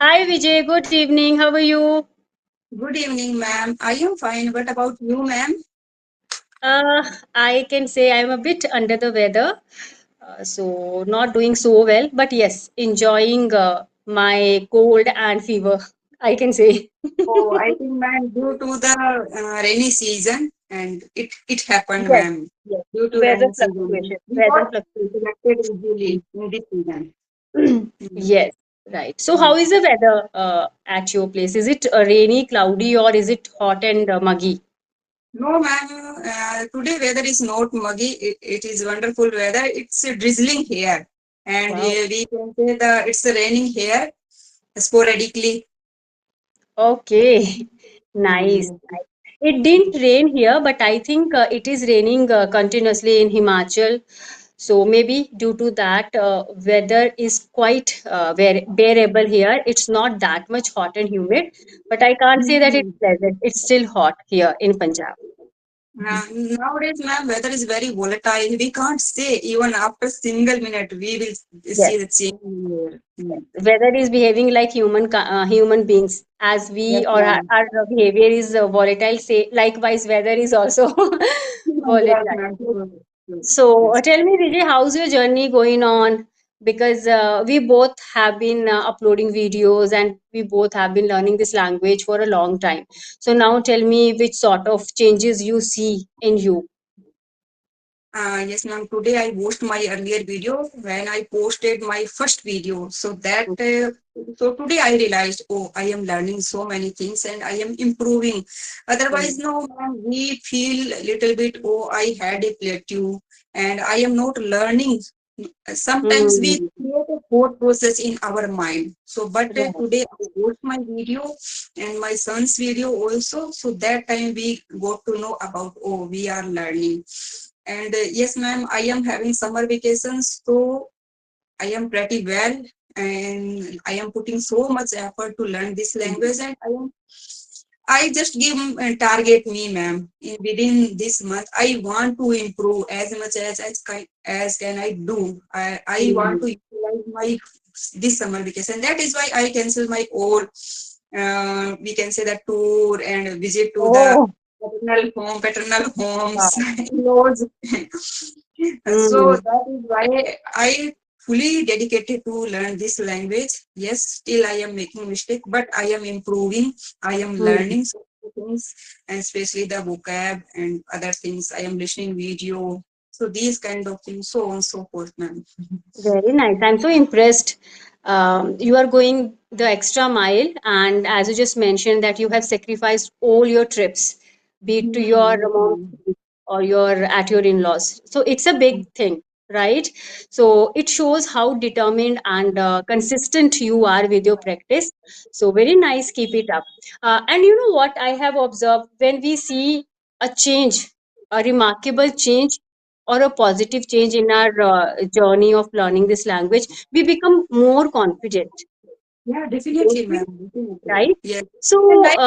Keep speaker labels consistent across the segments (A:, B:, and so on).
A: Hi Vijay, good evening. How are you?
B: Good evening, ma'am. I am fine. What about you, ma'am?
A: Uh, I can say I'm a bit under the weather, so not doing so well, but yes, enjoying my cold and fever, I can say.
B: Oh, I think, ma'am, due to the rainy season, and it happened,
A: Yes,
B: ma'am.
A: yes.
B: Due to
A: Weather
B: rainy season,
A: fluctuation,
B: we
A: weather
B: got
A: fluctuation.
B: infected easily in this season. Mm.
A: Yes, right. So how
B: Mm.
A: is the weather at your place? Is it rainy, cloudy, or is it hot and muggy?
B: No, ma'am. Today weather is not muggy. It is wonderful weather. It's drizzling here, and
A: Wow.
B: we can say that it's raining here sporadically.
A: Okay, nice.
B: Mm.
A: It didn't rain here, but I think it is raining continuously in Himachal. So maybe due to that, weather is quite bearable here. It's not that much hot and humid, but I can't say that it's
B: Mm.
A: pleasant. It's still hot here in Punjab.
B: Nowadays, ma'am, weather is very volatile. We can't say even after single minute we will see
A: Yes,
B: the change in here.
A: yes. Weather is behaving like human beings, as we
B: Yes,
A: or
B: ma'am.
A: our behavior is volatile. Say likewise, weather is also
B: Yes,
A: volatile.
B: ma'am. Sure. Yes.
A: So
B: Yes.
A: tell me, Vijay, how's your journey going on? Because we both have been uploading videos and we both have been learning this language for a long time. So now tell me which sort of changes you see in you.
B: Yes, ma'am. Today I watched my earlier video when I posted my first video. So today I realized, oh, I am learning so many things and I am improving. Otherwise,
A: Mm,
B: no, ma'am, we feel a little bit, oh, I had a plateau and I am not learning. Sometimes we
A: mm,
B: create a thought process in our mind. But
A: right.
B: today I watched my video and my son's video also. So that time we got to know about, oh, we are learning. And yes, ma'am, I am having summer vacations, so I am pretty well, and I am putting so much effort to learn this
A: Mm,
B: language, and I just give target me, ma'am. Within this month, I want to improve as much as can I do. I want
A: mm.
B: to utilize my this summer vacation. That is why I cancel my all. We can say that tour and visit to the
A: Oh,
B: paternal homes,
A: wow.
B: in-laws. So
A: Mm,
B: that is why I fully dedicated to learn this language. Yes, still I am making mistake, but I am improving. I am
A: mm.
B: learning so many things, and especially the vocab and other things. I am listening video. So these kind of things, so on so forth, ma'am.
A: Very nice. I'm so impressed. You are going the extra mile, and as you just mentioned, that you have sacrificed all your trips, be it to your
B: Yes,
A: mom's
B: ma'am.
A: place or your at your in-laws. So it's a big thing, right? So it shows how determined and consistent you are with your practice. So very nice. Keep it up. And you know what I have observed when we see a change, a remarkable change or a positive change in our journey of learning this language, we become more confident,
B: Yeah,
A: don't
B: definitely,
A: we?
B: ma'am. Definitely.
A: Right?
B: Yes. And
A: So,
B: like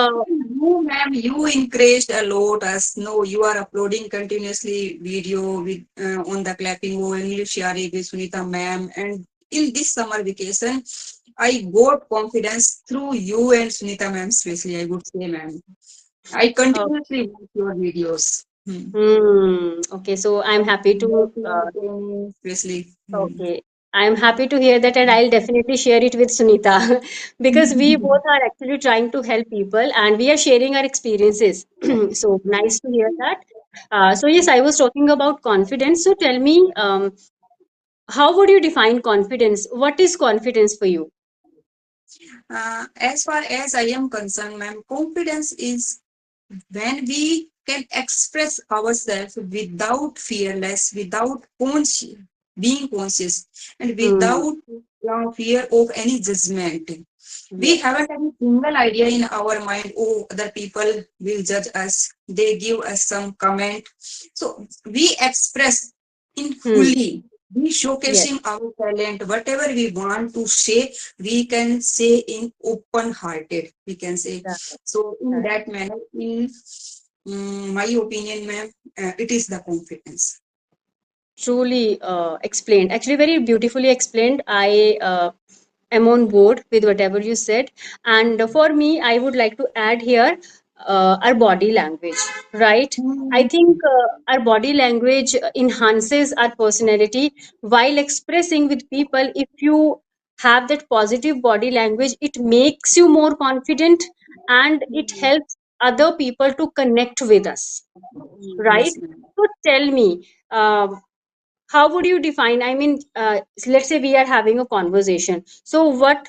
B: you, ma'am, you encouraged a lot us. No, you are uploading continuously video with on the clapping o English Yari with Sunita ma'am. And in this summer vacation, I got confidence through you and Sunita ma'am, especially, I would say, ma'am. I
A: uh,
B: continuously watch your videos.
A: okay, so I'm happy to.
B: Especially.
A: Okay, I'm happy to hear that, and I'll definitely share it with Sunita because we both are actually trying to help people and we are sharing our experiences. So nice to hear that. So yes, I was talking about confidence. So tell me, how would you define confidence? What is confidence for you?
B: As far as I am concerned, ma'am, confidence is when we can express ourselves without fearless, without being conscious, and
A: Hmm.
B: without fear of any judgment. We
A: Yes.
B: haven't any single idea in our mind, oh, other people will judge us, they give us some comment. So we express in
A: Hmm.
B: fully, we
A: Yes.
B: showcasing our talent, whatever we want to say, we can say in open hearted, we can say.
A: Right.
B: So in
A: Right.
B: that manner, in my opinion, ma'am, it is the confidence.
A: Truly explained. Actually, very beautifully explained. I am on board with whatever you said. And for me, I would like to add here our body language, right? I think
B: Mm.
A: our body language enhances our personality while expressing with people. If you have that positive body language, it makes you more confident and it helps other people to connect with us, right?
B: Yes, ma'am.
A: So tell me, how would you define? I mean, let's say we are having a conversation. So what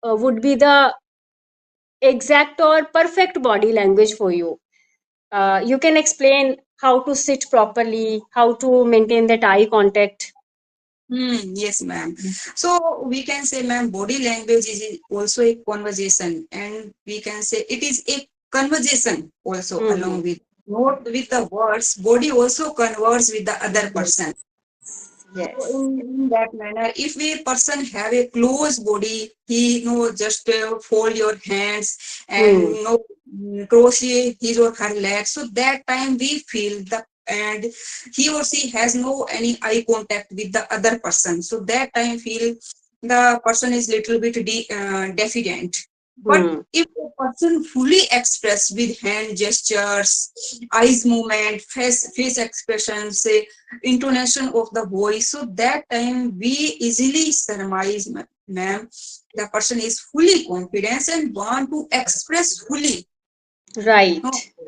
A: would be the exact or perfect body language for you? You can explain how to sit properly, how to maintain that eye contact.
B: Yes, ma'am. So we can say, ma'am, body language is also a conversation, and we can say it is a conversation also
A: Hmm.
B: along with not with the words. Body also converse with the other person. So
A: Yes.
B: in that manner, if a person have a close body, he just fold your hands and
A: Hmm.
B: crochet his or her legs. So that time we feel the and he or she has no any eye contact with the other person. So that time feel the person is little bit deficient. But
A: Hmm.
B: if a person fully express with hand gestures, eyes movement, face expressions, intonation of the voice. So that time we easily surmise, ma'am, the person is fully confident and want to express fully. No,
A: Right.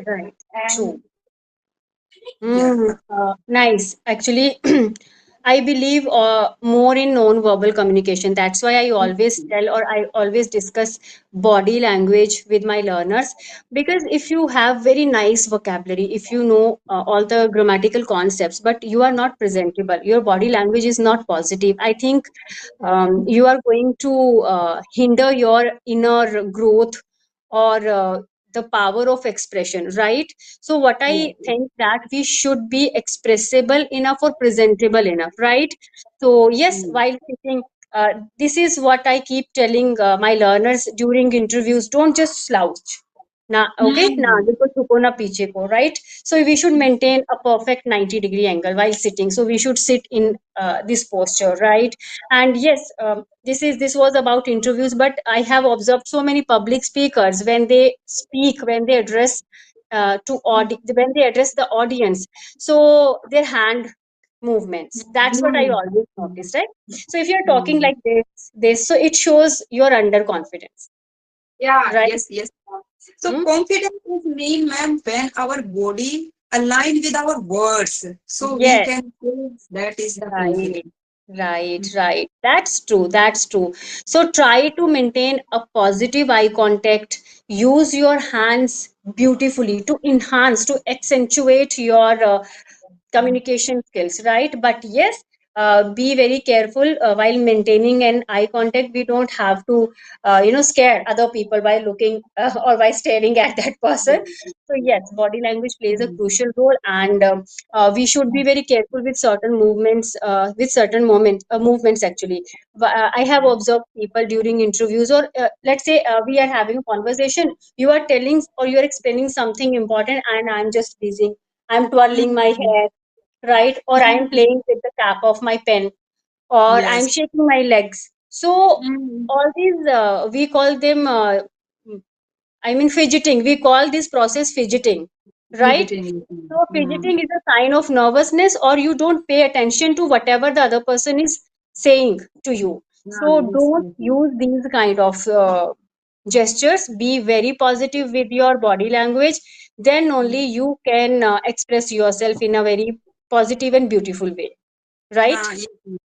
A: Right. True.
B: and yeah,
A: Nice. Actually, I believe more in non-verbal communication. That's why I always tell or I always discuss body language with my learners. Because if you have very nice vocabulary, if you know all the grammatical concepts, but you are not presentable, your body language is not positive, I think you are going to hinder your inner growth or the power of expression, right? So what
B: yeah.
A: I think that we should be expressible enough or presentable enough, right? So yes,
B: Mm.
A: while sitting, this is what I keep telling my learners during interviews: don't just slouch. Na okay, na
B: Hmm.
A: आगे को झुको ना पीछे को, right? So we should maintain a perfect 90-degree angle while sitting. So we should sit in this posture, right? And yes, this was about interviews, but I have observed so many public speakers when they speak, when they address when they address the audience, so their hand movements, that's what I
B: Hmm.
A: always noticed, right? So if you're talking
B: Hmm.
A: like this, so it shows your underconfidence,
B: Yeah,
A: right?
B: yes, yes. So
A: Hmm?
B: confidence is mean, ma'am, when our body aligned with our words. So we
A: Yes.
B: can say that is the
A: Right,
B: confidence.
A: right, right. That's true. That's true. So try to maintain a positive eye contact. Use your hands beautifully to enhance, to accentuate your communication skills, right? But yes, be very careful while maintaining an eye contact. We don't have to scare other people by looking or by staring at that person. So yes, body language plays a crucial role, and we should be very careful with certain movements, with certain movements actually. I have observed people during interviews, or let's say we are having a conversation, you are telling or you are explaining something important, and I'm just busy, I'm twirling my
B: Hmm.
A: hair, right? Or I'm playing with the cap of my pen, or I'm
B: Yes.
A: shaking my legs. So
B: Hmm.
A: all these we call them I mean fidgeting. We call this process fidgeting, right?
B: Fidgeting.
A: So
B: Hmm.
A: fidgeting is a sign of nervousness, or you don't pay attention to whatever the other person is saying to you.
B: Yeah,
A: So
B: yes,
A: don't
B: yes.
A: use these kind of gestures. Be very positive with your body language. Then only you can express yourself in a very positive and beautiful way, right?
B: Yes,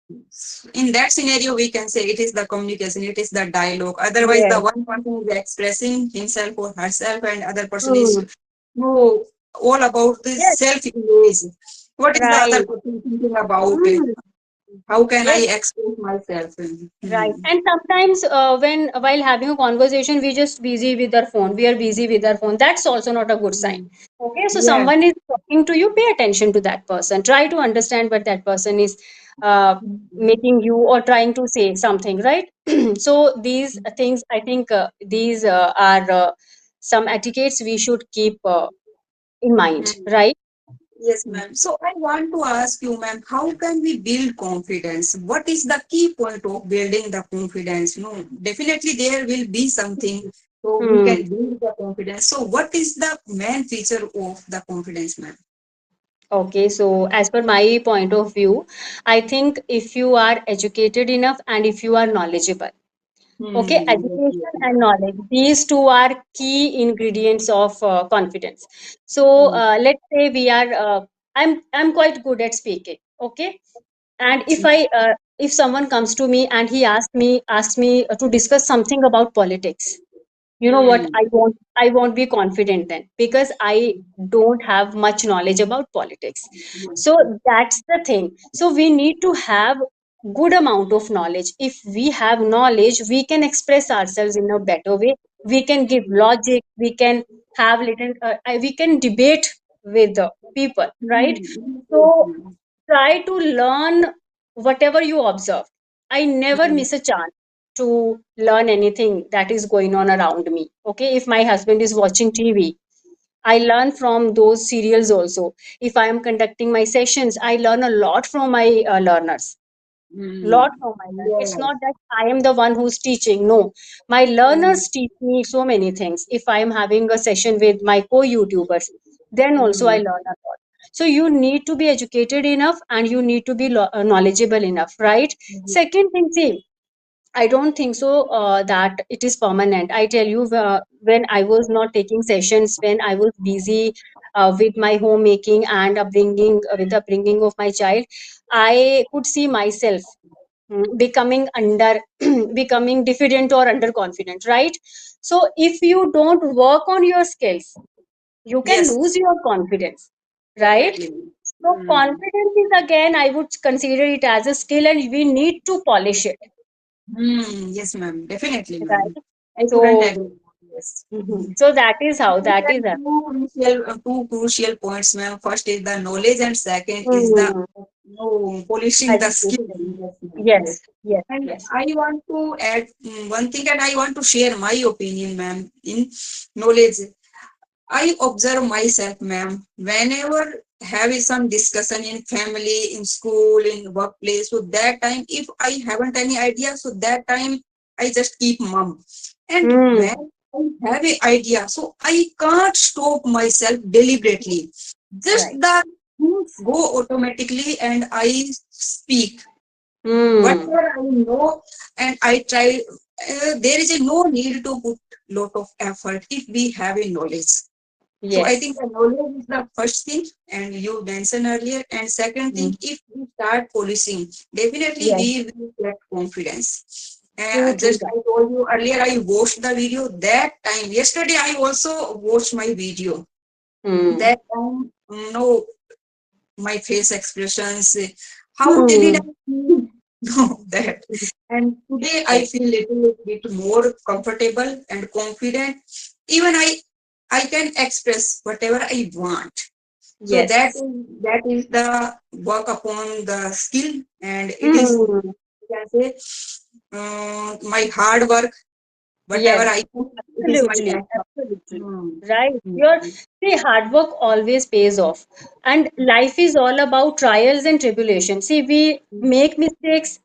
B: yes. In that scenario, we can say it is the communication, it is the dialogue. Otherwise, the
A: Yes.
B: one person is expressing himself or herself, and other person is
A: Hmm.
B: no all about the
A: Yes.
B: self image. What is the other
A: Right.
B: person thinking about it?
A: Hmm.
B: How can I
A: Yes.
B: express myself?
A: Right.
B: Hmm.
A: And sometimes when while having a conversation, we just busy with our phone. We are busy with our phone. That's also not a good sign.
B: Hmm.
A: Okay. So
B: Yes.
A: someone is talking to you, pay attention to that person. Try to understand what that person is making you or trying to say something, right? So these things, I think these are some etiquettes we should keep in mind,
B: Hmm.
A: right?
B: Yes, ma'am. So I want to ask you, ma'am, how can we build confidence? What is the key point of building the confidence? No, definitely there will be something so we
A: Hmm.
B: can build the confidence. So what is the main feature of the confidence, ma'am?
A: Okay, so as per my point of view, I think if you are educated enough and if you are knowledgeable, okay,
B: Yes, yes,
A: education
B: ma'am.
A: and knowledge, these two are key ingredients of confidence. So
B: Mm,
A: let's say we are, I'm quite good at speaking, okay, and if someone comes to me and he asks me to discuss something about politics, you know what,
B: mm,
A: I won't be confident then because I don't have much knowledge about politics. So that's the thing. So we need to have good amount of knowledge. If we have knowledge, we can express ourselves in a better way. We can give logic, we can have little we can debate with the people, right?
B: yes,
A: So
B: ma'am.
A: try to learn whatever you observe. I never
B: Mm,
A: miss a chance to learn anything that is going on around me. Okay, if my husband is watching TV, I learn from those serials also. If I am conducting my sessions, I learn a lot from my learners. Lot from my learn. It's
B: yes.
A: not that I am the one who's teaching. No, my
B: Mm,
A: learners teach me so many things. If I am having a session with my co-YouTubers, then also I
B: mm,
A: learn a lot. So you need to be educated enough and you need to be knowledgeable enough, right? Second thing, see, I don't think so that it is permanent. I tell you, when I was not taking sessions, when I was busy with my homemaking and upbringing, with the upbringing of my child, I could see myself becoming under, becoming diffident or underconfident, right? So if you don't work on your skills, you can
B: yes,
A: lose your confidence, right?
B: definitely.
A: So
B: Mm,
A: confidence is again, I would consider it as a skill, and we need to polish it,
B: yes, ma'am. Definitely,
A: right?
B: ma'am. I couldn't
A: So,
B: agree more. Yes.
A: so that is how,
B: You
A: that
B: said
A: is how.
B: two crucial points, ma'am. First is the knowledge, and second is the
A: Hmm.
B: polishing the skill.
A: Education.
B: Yes, ma'am. Yes.
A: Yes, yes,
B: And
A: yes.
B: I want to add one thing, and I want to share my opinion, ma'am, in knowledge. I observe myself, ma'am, whenever have some discussion in family, in school, in workplace, so that time, if I haven't any idea, so that time I just keep mum. And
A: Hmm.
B: when I have an idea, so I can't stop myself deliberately. Just
A: Right.
B: the things go automatically and I speak.
A: Hmm.
B: Whatever I know and I try, there is a no need to put lot of effort if we have a knowledge. So I think
A: Yes.
B: the knowledge is the first thing, and you mentioned earlier. And second
A: Hmm.
B: thing, if we start policing, definitely
A: Yes.
B: we will get confidence.
A: True, true.
B: Just I told you earlier, I watched the video that time. Yesterday, I also watched my video.
A: Hmm.
B: That time, no, my face expressions. How did
A: Hmm.
B: I feel? No, that. And today I
A: Yes.
B: feel little bit more comfortable and confident. Even I can express whatever I want. So
A: Yes.
B: that is the work upon the skill, and it is,
A: Hmm.
B: you can say, my hard work. Whatever
A: Yes.
B: I do, it is my
A: Absolutely.
B: effort.
A: Absolutely.
B: Hmm.
A: Right. Your,
B: Hmm.
A: see, hard work always pays off. And life is all about trials and tribulations. See, we make mistakes,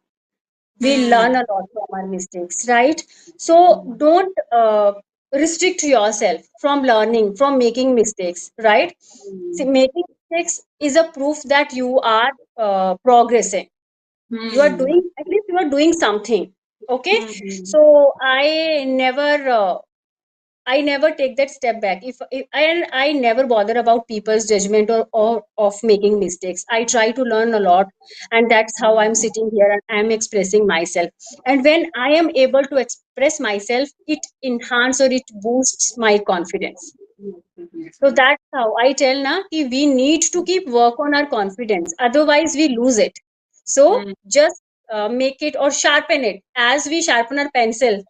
A: we learn
B: Hmm.
A: a lot from our mistakes, right? So don't restrict yourself from learning, from making mistakes, right? See,
B: Hmm.
A: making mistakes is a proof that you are progressing. You are
B: Hmm.
A: doing, at least you are doing something. Okay.
B: Hmm.
A: So I never take that step back. If and I never bother about people's judgment or of making mistakes. I try to learn a lot, and that's how I'm sitting here and I'm expressing myself. And when I am able to express myself, it enhances or it boosts my confidence. So that's how I tell na ki we need to keep work on our confidence. Otherwise, we lose it. So
B: Hmm.
A: just make it or sharpen it as we sharpen our pencil.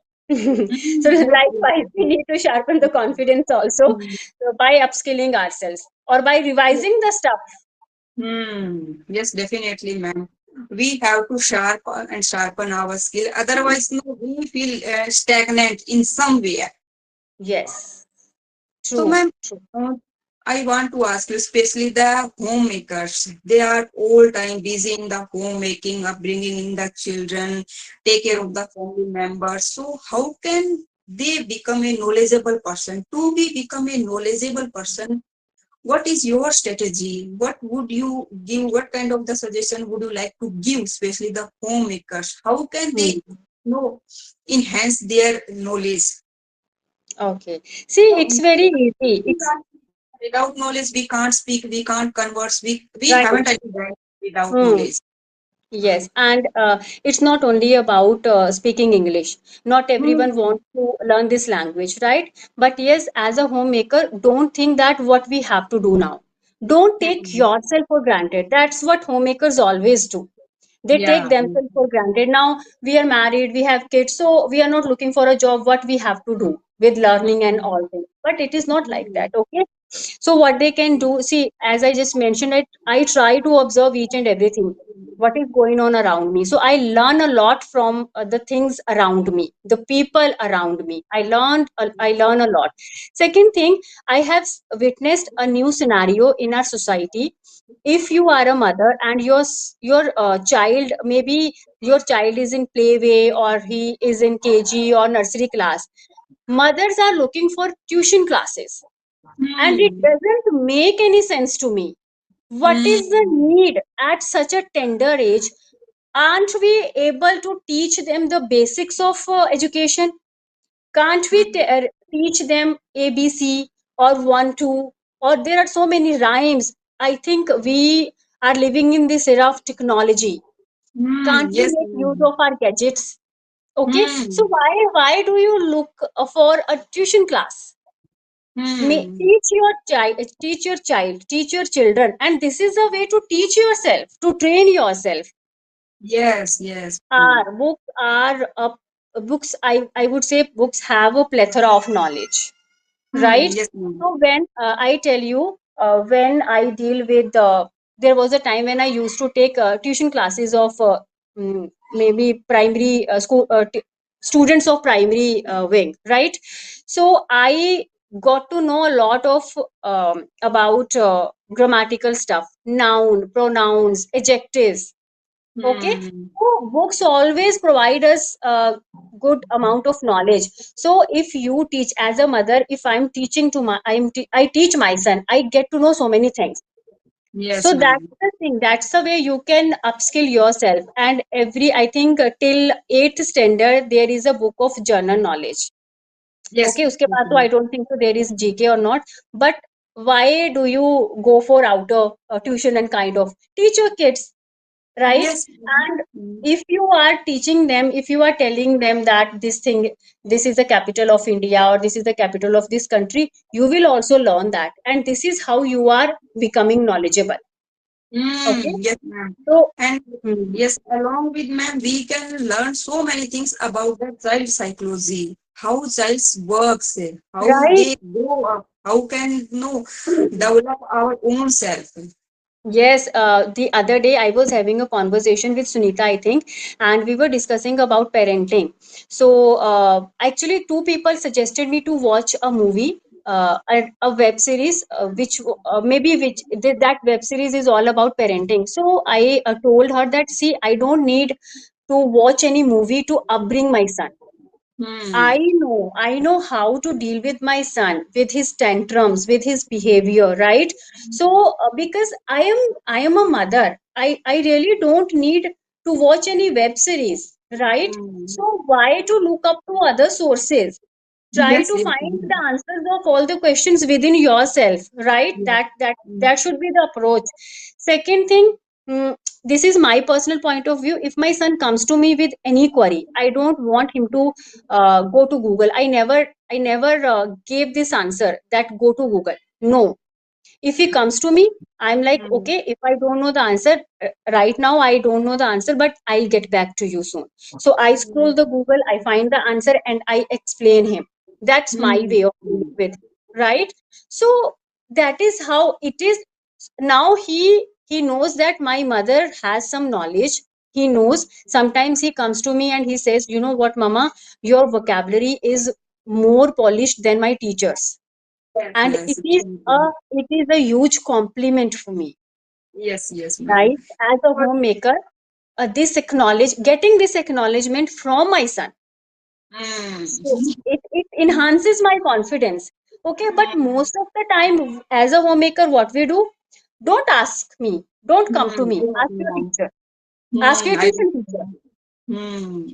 A: So
B: Yes, yes,
A: likewise, we need to sharpen the confidence also,
B: yes.
A: by upskilling ourselves or by revising the stuff.
B: Yes, definitely, ma'am. We have to sharpen our skill. Otherwise, no, we feel stagnant in some way.
A: Yes,
B: So,
A: true,
B: ma'am,
A: true.
B: uh, I want to ask you, especially the homemakers. They are all time busy in the homemaking, upbringing in the children, take care of the family members. So how can they become a knowledgeable person? To be become a knowledgeable person, what is your strategy? What would you give? What kind of the suggestion would you like to give, especially the homemakers? How can they,
A: Hmm.
B: enhance their knowledge?
A: Okay. See,
B: So,
A: it's very easy. It's
B: without knowledge, we can't speak, we can't converse, we
A: right.
B: haven't any right without
A: Hmm.
B: knowledge.
A: Yes, and it's not only about speaking English. Not everyone
B: Hmm.
A: wants to learn this language, right? But yes, as a homemaker, don't think that what we have to do now. Don't take
B: Hmm.
A: yourself for granted. That's what homemakers always do. They take
B: Yeah.
A: themselves for granted. Now we are married, we have kids, so we are not looking for a job. What we have to do with learning and
B: Hmm.
A: all things. But it is not like
B: Hmm.
A: that. Okay, so what they can do, see, as I just mentioned, I try to observe each and everything what is going on around me. So I learn a lot from the things around me, the people around me. I learn a lot. Second thing, I have witnessed a new scenario in our society. If you are a mother and your child, maybe your child is in playway or he is in KG or nursery class, mothers are looking for tuition classes, and it
B: Hmm.
A: doesn't make any sense to me. What is the
B: Hmm.
A: need at such a tender age? Aren't we able to teach them the basics of education? Can't we teach them ABC or 1 2? Or there are so many rhymes. I think we are living in this era of technology.
B: Hmm.
A: Can't we
B: Yes,
A: make use
B: ma'am.
A: of our gadgets? Okay, so
B: Hmm.
A: why do you look for a tuition class?
B: Hmm.
A: Teach your children, and this is a way to teach yourself, to train yourself.
B: Yes, yes. Hmm.
A: Our books are books. I would say books have a plethora of knowledge,
B: Hmm.
A: right?
B: Yes, ma'am.
A: So when I tell you, when I deal with there was a time when I used to take tuition classes of maybe primary school students of primary wing, right? So I got to know a lot of about grammatical stuff, noun, pronouns, adjectives. Okay,
B: Hmm.
A: so books always provide us a good amount of knowledge. So if you teach as a mother, if I'm teaching to I teach my son, I get to know so many things.
B: Yes,
A: So that's
B: ma'am.
A: the thing. That's the way you can upskill yourself. And every, I think till eighth standard, there is a book of general knowledge.
B: Yes.
A: Okay, उसके
B: Yes,
A: बाद तो I
B: ma'am.
A: don't think so there is GK or not. But why do you go for outer tuition and kind of teach your kids, right?
B: Yes.
A: And
B: Hmm.
A: if you are teaching them, if you are telling them that this is the capital of India or this is the capital of this country, you will also learn that, and this is how you are becoming knowledgeable. Okay,
B: Yes, ma'am.
A: so
B: And
A: hmm,
B: yes, along with ma'am, we can learn so many things about the child psychology, how childs works, how
A: right.
B: they grow up, how can develop our own self.
A: Yes, the other day I was having a conversation with Sunita, I think, and we were discussing about parenting. So, actually, two people suggested me to watch a movie, a web series, which maybe that web series is all about parenting. So, I told her that, see, I don't need to watch any movie to upbring my son.
B: Hmm.
A: I know how to deal with my son, with his tantrums, with his behavior, right? So, because I am a mother, I really don't need to watch any web series, right?
B: Hmm.
A: So, why to look up to other sources? Try
B: Yes,
A: to
B: yes,
A: find the
B: ma'am.
A: answers of all the questions within yourself, right?
B: Yes. Hmm.
A: That should be the approach. Second thing, mm, this is my personal point of view. If my son comes to me with any query, I don't want him to go to Google. I never gave this answer that go to Google. No, if he comes to me, I'm like,
B: Hmm.
A: okay, if I don't know the answer right now, I don't know the answer, but I'll get back to you soon. So I scroll the Google, I find the answer, and I explain him. That's my
B: Hmm.
A: way of dealing with him, right? So that is how it is. Now he knows that my mother has some knowledge. He knows. Sometimes he comes to me and he says, you know what, mama, your vocabulary is more polished than my teachers.
B: Yes,
A: and
B: yes, definitely.
A: it is a huge compliment for me,
B: Yes, yes, ma'am.
A: right? As a homemaker, getting this acknowledgement from my son, so
B: Mm.
A: it enhances my confidence. Okay, but most of the time, as a homemaker, what we do, don't ask me, don't come to me, ask your
B: Mm.
A: teacher, ask
B: Hmm,
A: your
B: I
A: tuition teacher.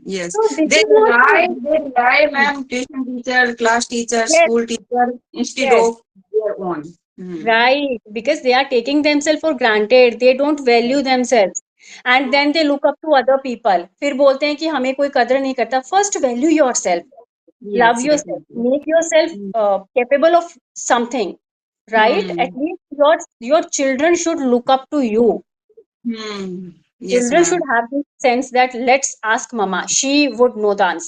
B: yes.
A: So this
B: They
A: is what
B: they rely, ma'am, tuition teacher, class teacher,
A: yes,
B: school teacher instead
A: yes,
B: of their own. Hmm.
A: right, because they are taking themselves for granted, they don't value themselves, and then they look up to other people, फिर बोलते हैं कि हमें कोई कदर नहीं करता. First value yourself, love
B: Yes,
A: yourself,
B: definitely.
A: make yourself
B: Hmm.
A: capable of something, right? At
B: Hmm.
A: least your children should look up to you.
B: Hmm. Yes,
A: Children should
B: ma'am.
A: have this sense that let's ask mama, she would know the answer.